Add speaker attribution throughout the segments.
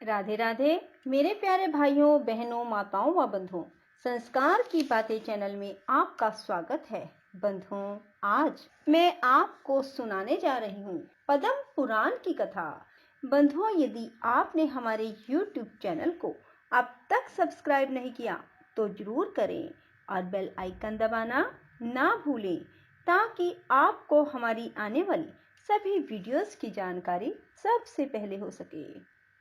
Speaker 1: राधे राधे मेरे प्यारे भाइयों बहनों माताओं व बंधुओं, संस्कार की बातें चैनल में आपका स्वागत है। बंधुओं, आज मैं आपको सुनाने जा रही हूँ पद्म पुराण की कथा। बंधुओं, यदि आपने हमारे YouTube चैनल को अब तक सब्सक्राइब नहीं किया तो जरूर करें और बेल आइकन दबाना ना भूलें, ताकि आपको हमारी आने वाली सभी वीडियोस की जानकारी सबसे पहले हो सके।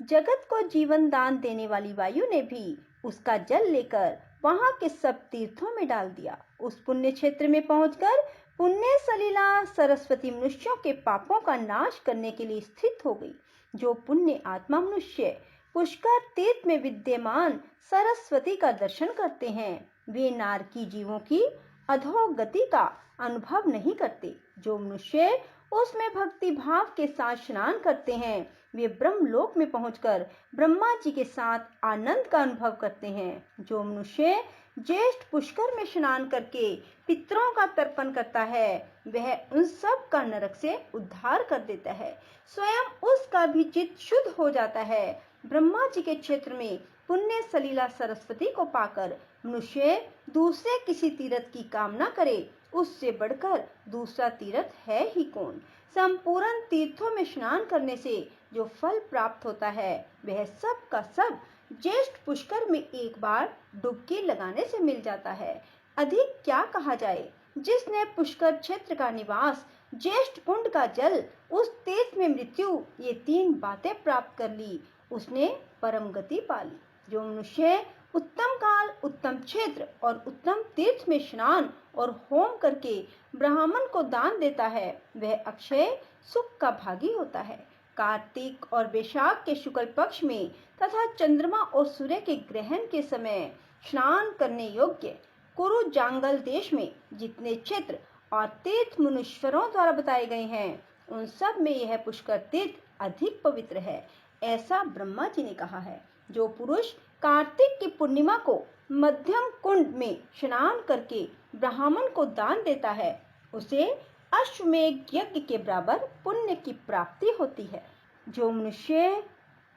Speaker 1: जगत को जीवन दान देने वाली वायु ने भी उसका जल लेकर वहां के सब तीर्थों में डाल दिया। उस पुण्य क्षेत्र में पहुंचकर पुण्य सलीला सरस्वती मनुष्यों के पापों का नाश करने के लिए स्थित हो गई। जो पुण्य आत्मा मनुष्य पुष्कर तीर्थ में विद्यमान सरस्वती का दर्शन करते हैं, वे नारकी जीवों की अधोगति का अनुभव नहीं करते। जो मनुष्य उसमें भक्ति भाव के साथ स्नान करते हैं, वे ब्रह्मलोक में पहुंचकर ब्रह्मा जी के साथ आनंद का अनुभव करते हैं। जो मनुष्य ज्येष्ठ पुष्कर में स्नान करके पितरों का तर्पण करता है, वह उन सब का नरक से उद्धार कर देता है। स्वयं उसका भी चित्त शुद्ध हो जाता है। ब्रह्मा जी के क्षेत्र में पुण्य सलीला सरस्वती को पाकर मनुष्य दूसरे किसी तीर्थ की कामना करे, उससे बढ़कर दूसरा तीर्थ है ही कौन। संपूर्ण तीर्थों में स्नान करने से जो फल प्राप्त होता है, वह सब का सब ज्येष्ठ पुष्कर में एक बार डुबकी लगाने से मिल जाता है। अधिक क्या कहा जाए। जिसने पुष्कर क्षेत्र का निवास, ज्येष्ठ कुंड का जल, उस तीर्थ में मृत्यु, ये तीन बातें प्राप्त कर ली, उसने परम गति पा ली। जो मनुष्य उत्तम काल, उत्तम क्षेत्र और उत्तम तीर्थ में स्नान और होम करके ब्राह्मण को दान देता है, वह अक्षय सुख का भागी होता है। कार्तिक और वैशाख के शुक्ल पक्ष में तथा चंद्रमा और सूर्य के ग्रहण के समय स्नान करने योग्य कुरु जांगल देश में जितने क्षेत्र और तीर्थ मुनीश्वरों द्वारा बताए गए हैं, उन सब में यह पुष्कर तीर्थ अधिक पवित्र है, ऐसा ब्रह्मा जी ने कहा है। जो पुरुष कार्तिक की पूर्णिमा को मध्यम कुंड में स्नान करके ब्राह्मण को दान देता है, उसे अश्वमेध यज्ञ के बराबर पुण्य की प्राप्ति होती है। जो मनुष्य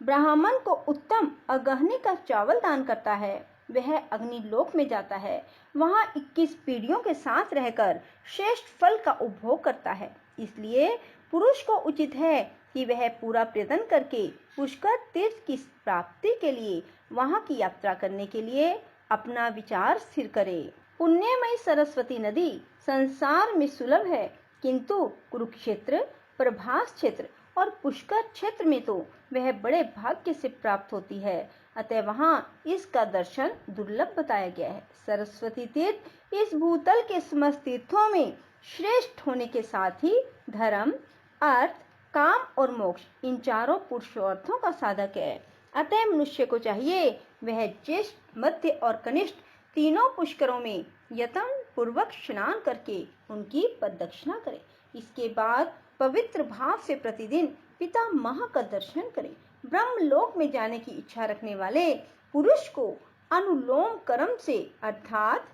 Speaker 1: ब्राह्मण को उत्तम अगहनी का चावल दान करता है, वह अग्निलोक में जाता है। वहां 21 पीढ़ियों के साथ रहकर श्रेष्ठ फल का उपभोग करता है। इसलिए पुरुष को उचित है कि वह पूरा प्रयत्न करके पुष्कर तीर्थ की प्राप्ति के लिए वहां की यात्रा करने के लिए अपना विचार स्थिर करे। पुण्यमयी सरस्वती नदी संसार में सुलभ है, किंतु कुरुक्षेत्र, प्रभास क्षेत्र और पुष्कर क्षेत्र में तो वह बड़े भाग्य से प्राप्त होती है। अतः वहां इसका दर्शन दुर्लभ बताया गया है। सरस्वती तीर्थ इस भूतल के समस्त तीर्थों में श्रेष्ठ होने के साथ ही धर्म, अर्थ, काम और मोक्ष, इन चारों पुरुषार्थों का साधक है। अतः मनुष्य को चाहिए वह ज्येष्ठ, मध्य और कनिष्ठ तीनों पुष्करों में यत्न पूर्वक स्नान करके उनकी प्रदक्षिणा करे। इसके बाद पवित्र भाव से प्रतिदिन पितामह का दर्शन करें। ब्रह्मलोक में जाने की इच्छा रखने वाले पुरुष को अनुलोम क्रम से अर्थात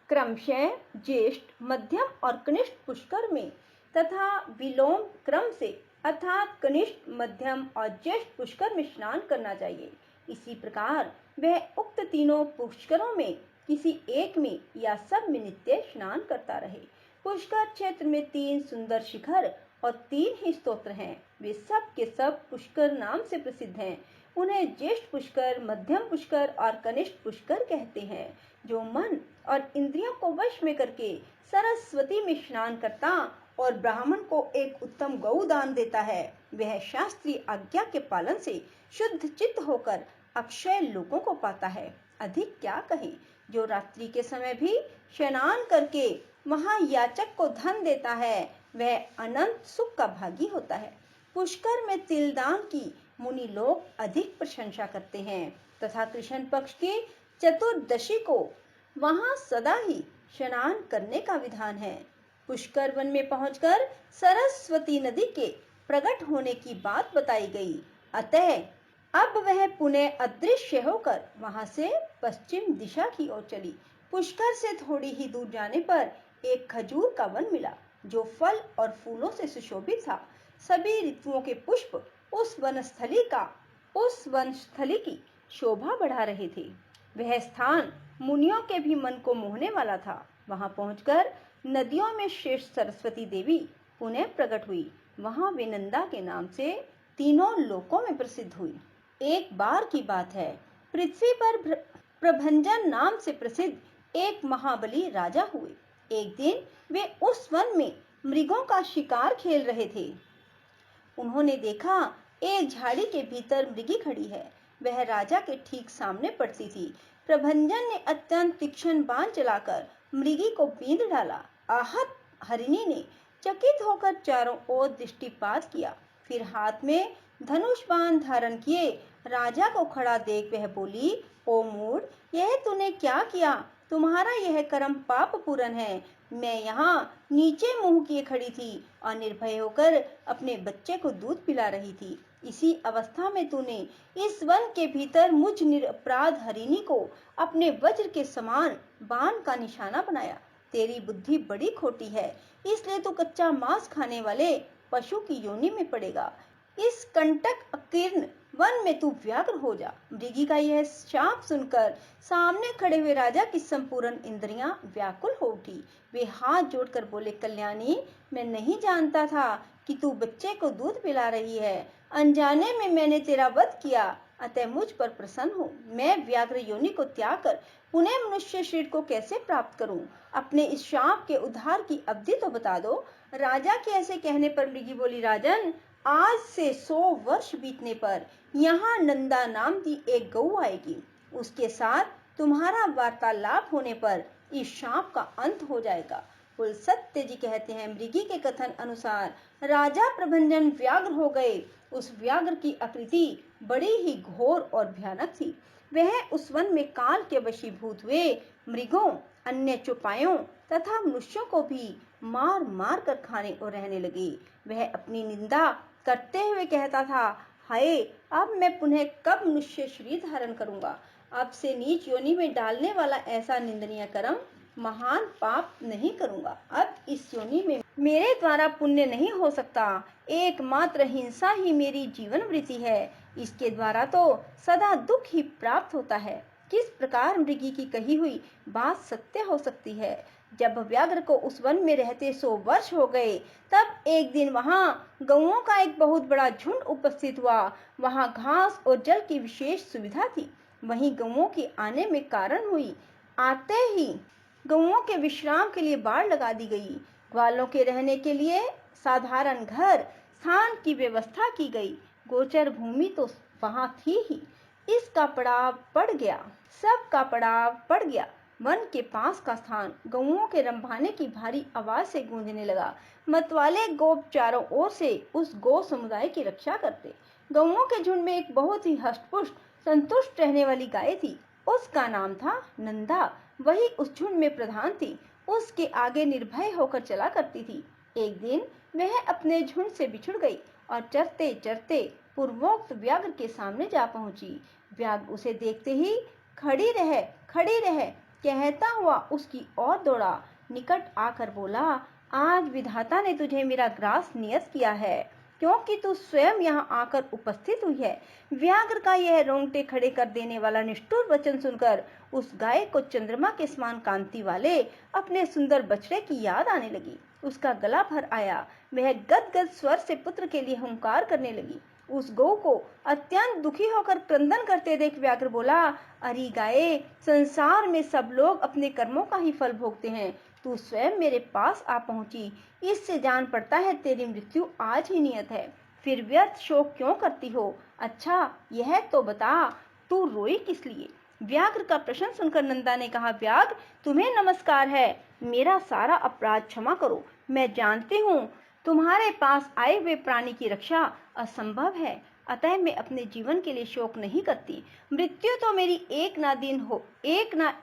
Speaker 1: क्रमशः ज्येष्ठ, मध्यम और कनिष्ठ पुष्कर में तथा विलोम क्रम से अर्थात कनिष्ठ, मध्यम और ज्येष्ठ पुष्कर में स्नान करना चाहिए। इसी प्रकार वह उक्त तीनों पुष्करों में किसी एक में या सब में नित्य स्नान करता रहे। पुष्कर क्षेत्र में 3 सुंदर शिखर और 3 ही स्तोत्र हैं। वे सब के सब पुष्कर नाम से प्रसिद्ध हैं। उन्हें ज्येष्ठ पुष्कर, मध्यम पुष्कर और कनिष्ठ पुष्कर कहते हैं। जो मन और इंद्रियों को वश में करके सरस्वती में स्नान करता और ब्राह्मण को एक उत्तम गौ दान देता है, वह शास्त्रीय आज्ञा के पालन से शुद्ध चित्त होकर अक्षय लोकों को पाता है। अधिक क्या कहें। जो रात्रि के समय भी स्नान करके वहां याचक को धन देता है, वह अनंत सुख का भागी होता है। पुष्कर में तिलदान की मुनि लोग अधिक प्रशंसा करते हैं तथा कृष्ण पक्ष की चतुर्दशी को वहां सदा ही स्नान करने का विधान है। पुष्कर वन में पहुंचकर सरस्वती नदी के प्रकट होने की बात बताई गई। अतः अब वह पुनः अदृश्य होकर वहां से पश्चिम दिशा की ओर चली। पुष्कर से थोड़ी ही दूर जाने पर एक खजूर का वन मिला, जो फल और फूलों से सुशोभित था। सभी ऋतुओं के पुष्प उस वनस्थली का उस वनस्थली की शोभा बढ़ा रहे थे। वह स्थान मुनियों के भी मन को मोहने वाला था। वहां पहुंचकर नदियों में श्रेष्ठ सरस्वती देवी पुनः प्रकट हुई। वहां वे नंदा के नाम से तीनों लोकों में प्रसिद्ध हुई। एक बार की बात है, पृथ्वी पर प्रभंजन नाम से प्रसिद्ध एक महाबली राजा हुए। एक दिन वे उस वन में मृगों का शिकार खेल रहे थे। उन्होंने देखा एक झाड़ी के भीतर मृगी खड़ी है। वह राजा के ठीक सामने पड़ती थी। प्रभंजन ने अत्यंत तीक्ष्ण बाण चलाकर मृगी को बींध डाला। आहत हरिणी ने चकित होकर चारों ओर दृष्टिपात किया, फिर हाथ में धनुष बाण धारण किए राजा को खड़ा देख वह बोली, ओ मूढ़, यह तूने क्या किया? तुम्हारा यह कर्म पाप पूर्ण है। मैं यहाँ नीचे मुंह किए खड़ी थी और निर्भय होकर अपने बच्चे को दूध पिला रही थी। इसी अवस्था में तूने इस वन के भीतर मुझ निरपराध हरिणी को अपने वज्र के समान बाण का निशाना बनाया। तेरी बुद्धि बड़ी खोटी है, इसलिए तू कच्चा मांस खाने वाले पशु की योनि में पड़ेगा। इस कंटक अकीर्ण वन में तू व्याघ्र हो जा। मृगी का यह शाप सुनकर सामने खड़े हुए राजा की संपूर्ण इंद्रियां व्याकुल हो उठी। वे हाथ जोड़कर बोले, कल्याणी, मैं नहीं जानता था कि तू बच्चे को दूध पिला रही है। अनजाने में मैंने तेरा वध किया, अतः मुझ पर प्रसन्न हो। मैं व्याघ्र योनि को त्याग कर पुनः मनुष्य शरीर को कैसे प्राप्त करूं? अपने इस शाप के उद्धार की अवधि तो बता दो। राजा के ऐसे कहने पर मृगी बोली, राजन, आज से 100 वर्ष बीतने पर यहाँ नंदा नाम की एक गऊ आएगी। उसके साथ तुम्हारा वार्तालाप होने पर इस शाप का अंत हो जाएगा। कुल सत्य जी कहते हैं, मृगी के कथन अनुसार राजा प्रभंजन व्याघ्र हो गए। उस व्याघ्र की आकृति बड़ी ही घोर और भयानक थी। वह उस वन में काल के वशीभूत हुए मृगों, अन्य चौपायों तथा मनुष्यों को भी मार मार कर खाने और रहने लगे। वह अपनी निंदा करते हुए कहता था, हाय, अब मैं पुनः कब मनुष्य शरीर धारण करूंगा? अब से नीच योनि में डालने वाला ऐसा निंदनीय कर्म, महान पाप नहीं करूंगा। अब इस योनि में मेरे द्वारा पुण्य नहीं हो सकता। एकमात्र हिंसा ही मेरी जीवन वृत्ति है। इसके द्वारा तो सदा दुख ही प्राप्त होता है। किस प्रकार मृगी की कही हुई बात सत्य हो सकती है? जब व्याघ्र को उस वन में रहते 100 वर्ष हो गए, तब एक दिन वहां गौओं का एक बहुत बड़ा झुंड उपस्थित हुआ। वहां घास और जल की विशेष सुविधा थी। वहीं गौओं के आने में कारण हुई। आते ही गौओं के विश्राम के लिए बाड़ लगा दी गई। ग्वालों के रहने के लिए साधारण घर स्थान की व्यवस्था की गई। गोचर भूमि तो वहां थी ही। इसका पड़ाव पड़ गया, सबका पड़ाव पड़ गया। वन के पास का स्थान गौओं के रंभाने की भारी आवाज से गूंजने लगा। मतवाले गोप चारों ओर से उस गौ समुदाय की रक्षा करते। गौओं के झुंड में एक बहुत ही हष्टपुष्ट संतुष्ट रहने वाली गाय थी। उसका नाम था नंदा। वही उस झुंड में प्रधान थी। उसके आगे निर्भय होकर चला करती थी। एक दिन वह अपने झुंड से बिछुड़ गई और चरते चरते पूर्वोक्त व्याघ्र के सामने जा पहुंची। व्याघ्र उसे देखते ही खड़ी रह कहता हुआ उसकी ओर दौड़ा। निकट आकर बोला, आज विधाता ने तुझे मेरा ग्रास नियत किया है, क्योंकि तू स्वयं यहाँ आकर उपस्थित हुई है। व्याघ्र का यह रोंगटे खड़े कर देने वाला निष्ठुर वचन सुनकर उस गाय को चंद्रमा के समान कांति वाले अपने सुंदर बछड़े की याद आने लगी। उसका गला भर आया। वह गदगद स्वर से पुत्र के लिए हुंकार करने लगी। उस गौ को अत्यंत दुखी होकर क्रंदन करते देख व्याघ्र बोला, अरे गाये, संसार में सब लोग अपने कर्मों का ही फल भोगते हैं। तू स्वयं मेरे पास आ पहुंची, इससे जान पड़ता है तेरी मृत्यु आज ही नियत है। फिर व्यर्थ शोक क्यों करती हो? अच्छा, यह तो बता, तू रोई किस लिए? व्याघ्र का प्रश्न सुनकर नंदा ने कहा, व्याघ्र, तुम्हें नमस्कार है। मेरा सारा अपराध क्षमा करो। मैं जानती हूँ तुम्हारे पास आए हुए प्राणी की रक्षा असंभव है, अतः मैं अपने जीवन के लिए शोक नहीं करती। मृत्यु तो मेरी एक ना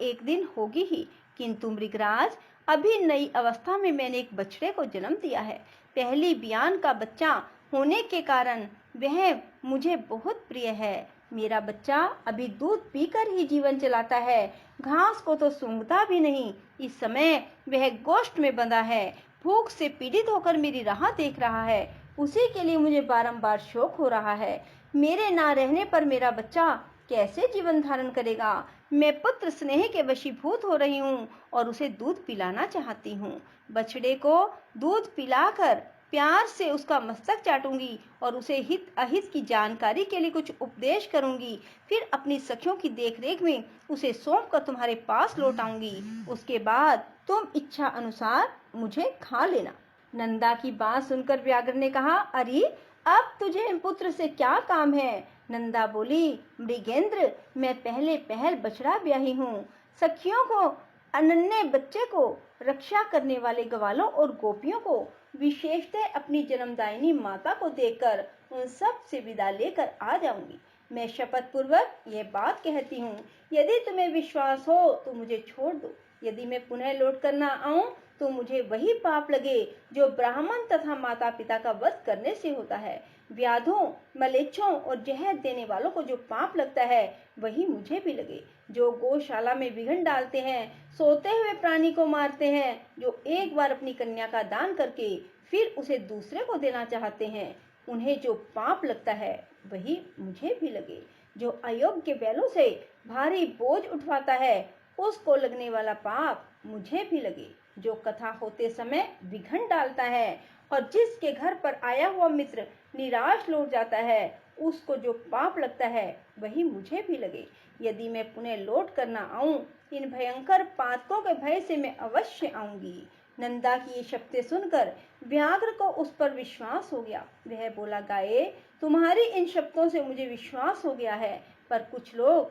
Speaker 1: एक दिन होगी ही, किंतु मृगराज, अभी नई अवस्था में मैंने एक बछड़े को जन्म दिया है। पहली बियान का बच्चा होने के कारण वह मुझे बहुत प्रिय है। मेरा बच्चा अभी दूध पीकर ही जीवन चलाता है, घास को तो सूंघता भी नहीं। इस समय वह गोष्ठ में बंधा है। भूख से पीड़ित होकर मेरी राह देख रहा है, उसी के लिए मुझे बारंबार शोक हो रहा है। मेरे ना रहने पर मेरा बच्चा कैसे जीवन धारण करेगा? मैं पुत्र स्नेह के वशीभूत हो रही हूँ और उसे दूध पिलाना चाहती हूँ। बछड़े को दूध पिलाकर प्यार से उसका मस्तक चाटूंगी और उसे हित अहित की जानकारी के लिए कुछ उपदेश करूंगी। फिर अपनी सखियों की देखरेख में उसे सौंप कर तुम्हारे पास लौट आऊंगी। उसके बाद तुम इच्छा अनुसार मुझे खा लेना। नंदा की बात सुनकर व्याघ्र ने कहा, अरे अब तुझे पुत्र से क्या काम है? नंदा बोली, मृगेंद्र, मैं पहले पहल बछड़ा ब्याही हूँ। सखियों को, अनन्य बच्चे को, रक्षा करने वाले ग्वालों और गोपियों को, विशेषतः अपनी जन्मदायिनी माता को देखकर उन सब से विदा लेकर आ जाऊंगी। मैं शपथ पूर्वक ये बात कहती हूँ, यदि तुम्हें विश्वास हो तो मुझे छोड़ दो। यदि मैं पुनः लौट कर न आऊं तो मुझे वही पाप लगे जो ब्राह्मण तथा माता पिता का वध करने से होता है। व्याधों, मलेच्छों और जहर देने वालों को जो पाप लगता है वही मुझे भी लगे। जो गौशाला में विघन डालते हैं, सोते हुए प्राणी को मारते हैं, जो एक बार अपनी कन्या का दान करके फिर उसे दूसरे को देना चाहते हैं, उन्हें जो पाप लगता है वही मुझे भी लगे। जो अयोग्य बैलों से भारी बोझ उठवाता है, उसको लगने वाला पाप मुझे भी लगे। जो कथा होते समय विघन डालता है और जिसके घर पर आया हुआ मित्र निराश लौट जाता है, उसको जो पाप लगता है वही मुझे भी लगे। यदि मैं पुनः लौट कर न आऊं, इन भयंकर पातकों के भय से मैं अवश्य आऊंगी। नंदा की ये शब्दें सुनकर व्याघ्र को उस पर विश्वास हो गया। वह बोला, गाये, तुम्हारी इन शब्दों से मुझे विश्वास हो गया है, पर कुछ लोग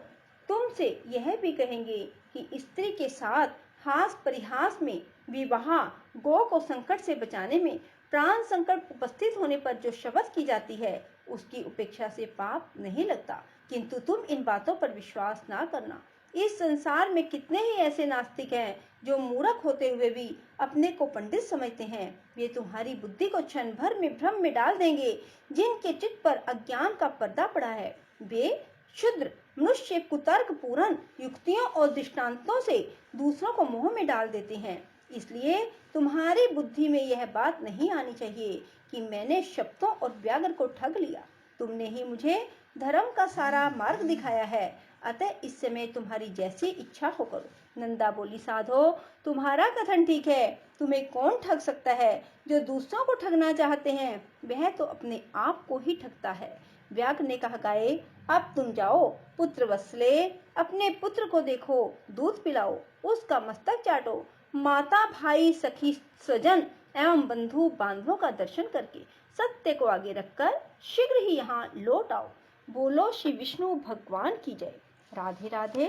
Speaker 1: तुमसे यह भी कहेंगे कि स्त्री के साथ हास परिहास में विवाह, गौ को संकट से बचाने में, प्राण संकट उपस्थित होने पर जो शपथ की जाती है उसकी उपेक्षा से पाप नहीं लगता। किंतु तुम इन बातों पर विश्वास ना करना। इस संसार में कितने ही ऐसे नास्तिक हैं जो मूर्ख होते हुए भी अपने को पंडित समझते हैं। वे तुम्हारी बुद्धि को क्षण भर में भ्रम में डाल देंगे। जिनके चित्त पर अज्ञान का पर्दा पड़ा है, वे क्षुद्र मनुष्य कुतर्क पूर्ण युक्तियों और दृष्टांतों से दूसरों को मोह में डाल देते हैं। इसलिए तुम्हारी बुद्धि में यह बात नहीं आनी चाहिए कि मैंने शब्दों और व्याघ्र को ठग लिया। तुमने ही मुझे धर्म का सारा मार्ग दिखाया है, अतः इस समय तुम्हारी जैसी इच्छा हो करो। नंदा बोली, साधो, तुम्हारा कथन ठीक है। तुम्हें कौन ठग सकता है? जो दूसरों को ठगना चाहते हैं वह तो अपने आप को ही ठगता है। व्याघ्र ने कहा, गाये, अब तुम जाओ। पुत्र वत्सले, अपने पुत्र को देखो, दूध पिलाओ, उसका मस्तक चाटो। माता, भाई, सखी, स्वजन एवं बंधु बांधवों का दर्शन करके सत्य को आगे रखकर शीघ्र ही यहाँ लौट आओ। बोलो श्री विष्णु भगवान की जय। राधे राधे।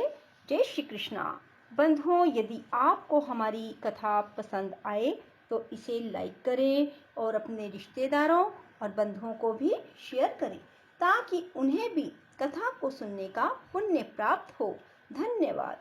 Speaker 1: जय श्री कृष्णा। बंधुओं, यदि आपको हमारी कथा पसंद आए तो इसे लाइक करें और अपने रिश्तेदारों और बंधुओं को भी शेयर करें ताकि उन्हें भी कथा को सुनने का पुण्य प्राप्त हो। धन्यवाद।